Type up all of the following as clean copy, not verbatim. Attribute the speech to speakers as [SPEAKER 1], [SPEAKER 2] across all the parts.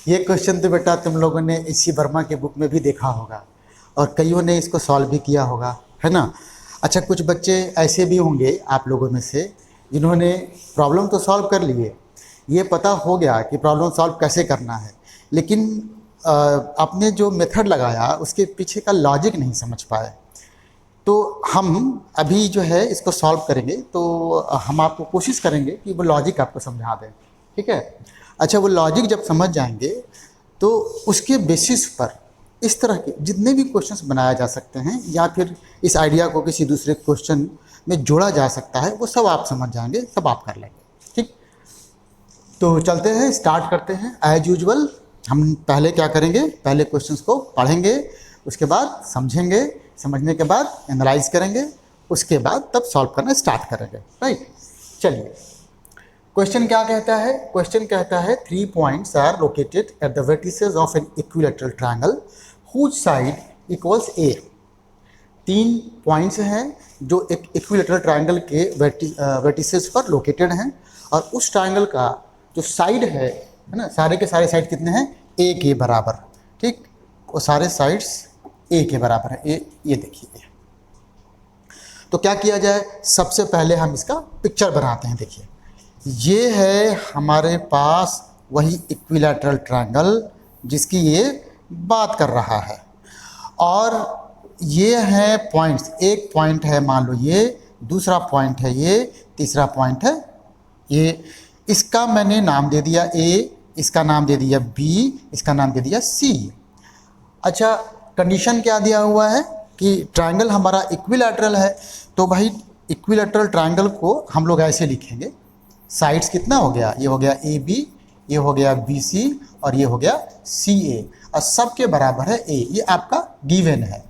[SPEAKER 1] ये क्वेश्चन तो बेटा तुम लोगों ने इसी वर्मा के बुक में भी देखा होगा और कईयों ने इसको सॉल्व भी किया होगा, है ना। अच्छा, कुछ बच्चे ऐसे भी होंगे आप लोगों में से जिन्होंने प्रॉब्लम तो सॉल्व कर लिए, ये पता हो गया कि प्रॉब्लम सॉल्व कैसे करना है, लेकिन आपने जो मेथड लगाया उसके पीछे का लॉजिक नहीं समझ पाए। तो हम अभी जो है इसको सॉल्व करेंगे, तो हम आपको कोशिश करेंगे कि वो लॉजिक आपको समझा दें, ठीक है। अच्छा, वो लॉजिक जब समझ जाएंगे तो उसके बेसिस पर इस तरह के जितने भी क्वेश्चंस बनाया जा सकते हैं या फिर इस आइडिया को किसी दूसरे क्वेश्चन में जोड़ा जा सकता है, वो सब आप समझ जाएंगे, सब आप कर लेंगे, ठीक। तो चलते हैं, स्टार्ट करते हैं। एज यूजुअल हम पहले क्या करेंगे, पहले क्वेश्चंस को पढ़ेंगे, उसके बाद समझेंगे, समझने के बाद एनालाइज करेंगे, उसके बाद तब सॉल्व करना स्टार्ट करेंगे, राइट। चलिए, क्वेश्चन क्या कहता है? क्वेश्चन कहता है 3 points are located at the vertices of an equilateral triangle whose side equals a. 3 points हैं जो एक इक्विलैटरल ट्रायंगल के वर्टिसेस पर लोकेटेड हैं और उस ट्रायंगल का जो साइड है ना, सारे के सारे साइड कितने हैं? ए के बराबर, ठीक। वो सारे साइड्स ए के बराबर है। ये देखिए, तो क्या किया जाए, सबसे पहले हम इसका पिक्चर बनाते हैं। देखिए, ये है हमारे पास वही इक्विलैटरल ट्रायंगल जिसकी ये बात कर रहा है, और ये है पॉइंट्स। एक पॉइंट है मान लो ये, दूसरा पॉइंट है ये, तीसरा पॉइंट है ये। इसका मैंने नाम दे दिया ए, इसका नाम दे दिया बी, इसका नाम दे दिया सी। अच्छा, कंडीशन क्या दिया हुआ है कि ट्रायंगल हमारा इक्विलैटरल है, तो भाई इक्विलैटरल ट्रायंगल को हम लोग ऐसे लिखेंगे, साइड्स कितना हो गया, ये हो गया ए बी, ये हो गया बी सी, और ये हो गया सी ए, और सब के बराबर है ए। ये आपका गिवन है।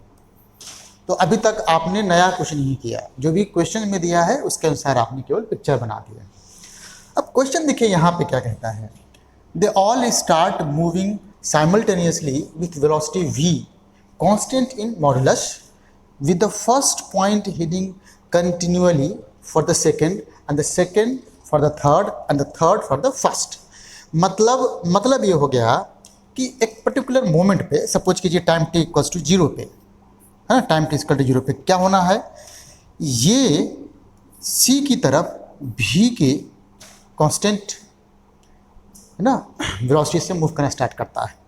[SPEAKER 1] तो अभी तक आपने नया कुछ नहीं किया, जो भी क्वेश्चन में दिया है उसके अनुसार आपने केवल पिक्चर बना दिया। अब क्वेश्चन देखिए यहाँ पे क्या कहता है, they all start moving simultaneously with velocity v constant in modulus with the first point heading continually for the second and the second for the third and the third for the first। मतलब ये हो गया कि एक particular moment पे, suppose कीजिए time t equals to 0 पे, है ना, टाइम t इक्वल टू 0 पे क्या होना है, ये c की तरफ v के कांस्टेंट है ना वेलोसिटी से मूव करना स्टार्ट करता है।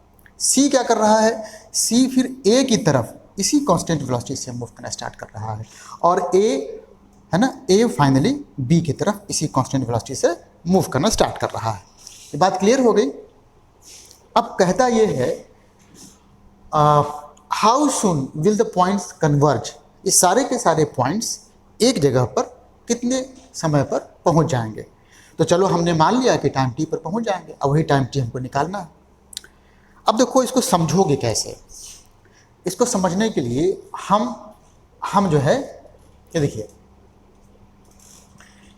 [SPEAKER 1] c क्या कर रहा है, c फिर a की तरफ इसी कांस्टेंट वेलोसिटी से मूव करना स्टार्ट कर रहा है, और a है ना, a फाइनली b की तरफ इसी कांस्टेंट वेलोसिटी से मूव करना स्टार्ट कर रहा है। ये बात क्लियर हो गई। अब कहता ये है how soon will the points converge. ये सारे के सारे पॉइंट्स एक जगह पर कितने समय पर पहुंच जाएंगे। तो चलो, हमने मान लिया कि टाइम t पर पहुंच जाएंगे, अब वही टाइम t हमको निकालना है। अब देखो, इसको समझोगे कैसे। इसको समझने के लिए हम जो है, ये देखिए,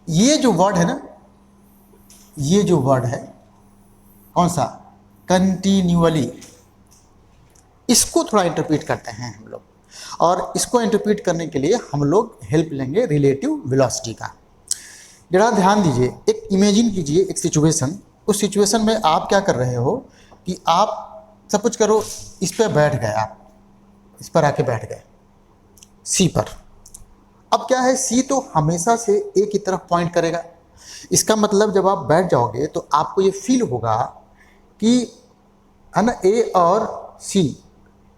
[SPEAKER 1] ये जो वर्ड है ना, ये जो वर्ड है कौन सा, कंटिन्यूअली, इसको थोड़ा इंटरप्रेट करते हैं हम लोग, और इसको इंटरप्रेट करने के लिए हम लोग हेल्प लेंगे रिलेटिव वेलोसिटी का। जरा ध्यान दीजिए, एक इमेजिन कीजिए एक सिचुएशन। उस सिचुएशन में आप क्या कर रहे हो कि आप सपोज करो इस पर बैठ गए, आप इस पर आके बैठ गए सी पर। अब क्या है, सी तो हमेशा से ए की तरफ पॉइंट करेगा। इसका मतलब जब आप बैठ जाओगे तो आपको ये फील होगा कि है ना, ए और सी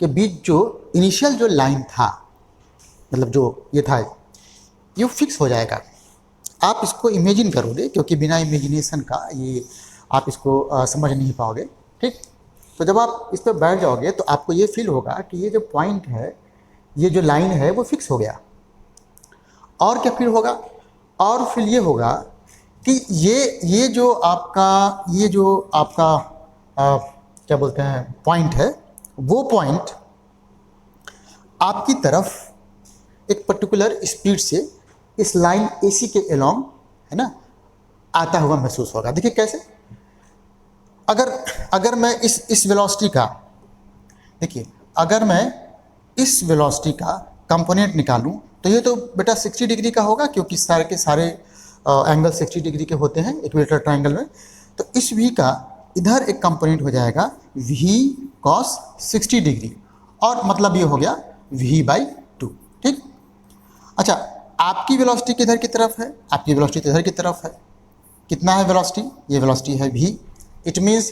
[SPEAKER 1] के बीच जो इनिशियल जो लाइन था, मतलब जो ये था, ये फिक्स हो जाएगा। आप इसको इमेजिन करोगे, क्योंकि बिना इमेजिनेशन का ये आप इसको समझ नहीं पाओगे, ठीक। तो जब आप इस पर बैठ जाओगे तो आपको ये फील होगा कि ये जो पॉइंट है, ये जो लाइन है, वो फिक्स हो गया। और क्या फील होगा, और फिर ये होगा कि ये जो आपका क्या बोलते हैं पॉइंट है, वो पॉइंट आपकी तरफ एक पर्टिकुलर स्पीड से इस लाइन AC के अलोंग, है ना, आता हुआ महसूस होगा। देखिए कैसे, अगर मैं इस वेलोसिटी का, देखिए, अगर मैं इस वेलोसिटी का कंपोनेंट निकालूं तो ये तो बेटा 60 डिग्री का होगा, क्योंकि सारे के सारे एंगल 60 डिग्री के होते हैं इक्वेटर ट्रायंगल में। तो इस V का इधर एक कंपोनेंट हो जाएगा v cos 60 डिग्री, और मतलब ये हो गया v/2। ठीक। अच्छा, आपकी वेलोसिटी किधर की तरफ है? आपकी वेलोसिटी इधर की तरफ है। कितना है वेलोसिटी? ये वेलोसिटी है v। इट मीन्स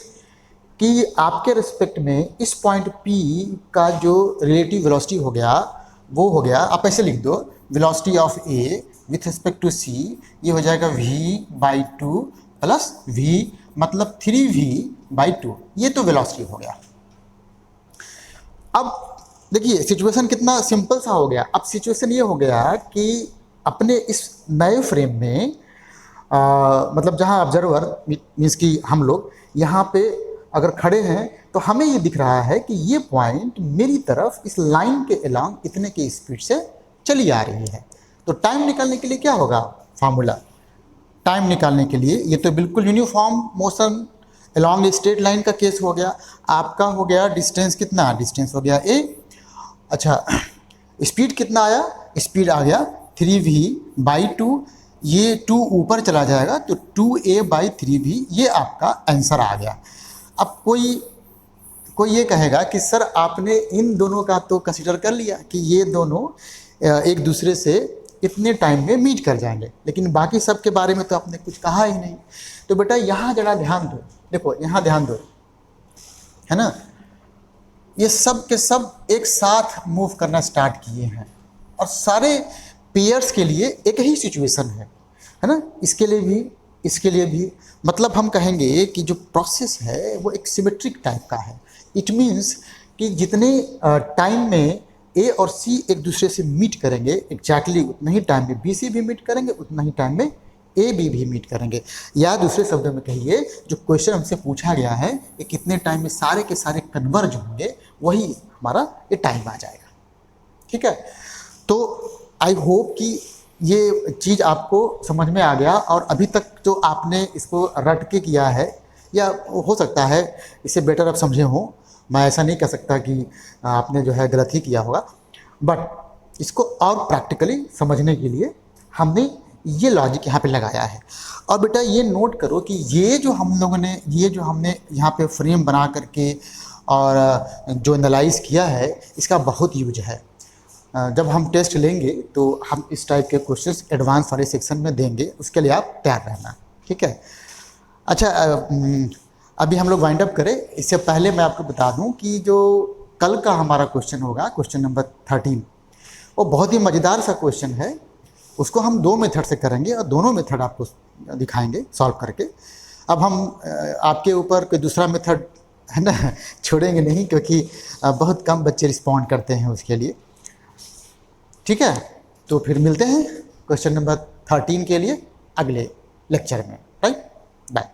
[SPEAKER 1] कि आपके रिस्पेक्ट में इस पॉइंट P का जो रिलेटिव वेलोसिटी हो गया वो हो गया, आप ऐसे लिख दो, velocity of A with respect to C, ये हो जाएगा v/2 प्लस v, मतलब 3v/2। ये तो वेलोसिटी हो गया। अब देखिए सिचुएशन कितना सिंपल सा हो गया। अब सिचुएशन ये हो गया कि अपने इस नए फ्रेम में मतलब जहाँ ऑब्जर्वर मीन्स कि हम लोग यहाँ पे अगर खड़े हैं तो हमें ये दिख रहा है कि ये पॉइंट मेरी तरफ इस लाइन के अलोंग इतने की स्पीड से चली आ रही है। तो टाइम निकालने के लिए क्या होगा फार्मूला? टाइम निकालने के लिए ये तो बिल्कुल uniform motion along straight line का केस हो गया। आपका हो गया डिस्टेंस कितना? डिस्टेंस हो गया a। अच्छा, स्पीड कितना आया? स्पीड आ गया 3v/2। ये 2 ऊपर चला जाएगा तो 2a/3v, ये आपका आंसर आ गया। अब कोई ये कहेगा कि सर आपने इन दोनों का तो कंसीडर कर लिया कि ये दोनों एक दूसरे से इतने टाइम में मीट कर जाएंगे, लेकिन बाकी सब के बारे में तो आपने कुछ कहा ही नहीं। तो बेटा यहाँ जरा ध्यान दो, देखो यहाँ ध्यान दो, है ना, ये सब के सब एक साथ मूव करना स्टार्ट किए हैं और सारे पेयर्स के लिए एक ही सिचुएशन है ना। इसके लिए भी मतलब हम कहेंगे कि जो प्रोसेस है वो एक सिमेट्रिक टाइप का है। इट मीन्स कि जितने टाइम में ए और सी एक दूसरे से मीट करेंगे, एग्जैक्टली उतना ही टाइम में बी सी भी मीट करेंगे, उतना ही टाइम में ए बी भी मीट करेंगे। या दूसरे शब्दों में कहिए, जो क्वेश्चन हमसे पूछा गया है कि कितने टाइम में सारे के सारे कन्वर्ज होंगे, वही हमारा ये टाइम आ जाएगा। ठीक है, तो आई होप कि ये चीज़ आपको समझ में आ गया, और अभी तक जो आपने इसको रट के किया है, या हो सकता है इससे बेटर आप समझे हों, मैं ऐसा नहीं कह सकता कि आपने जो है गलत ही किया होगा, बट इसको और प्रैक्टिकली समझने के लिए हमने ये लॉजिक यहाँ पे लगाया है। और बेटा ये नोट करो कि ये जो हमने यहाँ पे फ्रेम बना करके और जो एनालाइज किया है, इसका बहुत यूज है। जब हम टेस्ट लेंगे तो हम इस टाइप के क्वेश्चंस एडवांस वाले सेक्शन में देंगे, उसके लिए आप तैयार रहना। ठीक है। अच्छा, अभी हम लोग वाइंड अप करें, इससे पहले मैं आपको बता दूं कि जो कल का हमारा क्वेश्चन होगा, क्वेश्चन नंबर 13, वो बहुत ही मज़ेदार सा क्वेश्चन है। उसको हम 2 मेथड से करेंगे और दोनों मेथड आपको दिखाएंगे सॉल्व करके। अब हम आपके ऊपर कोई दूसरा मेथड है ना छोड़ेंगे नहीं, क्योंकि बहुत कम बच्चे रिस्पॉन्ड करते हैं उसके लिए। ठीक है, तो फिर मिलते हैं क्वेश्चन नंबर 13 के लिए अगले लेक्चर में। Right, bye.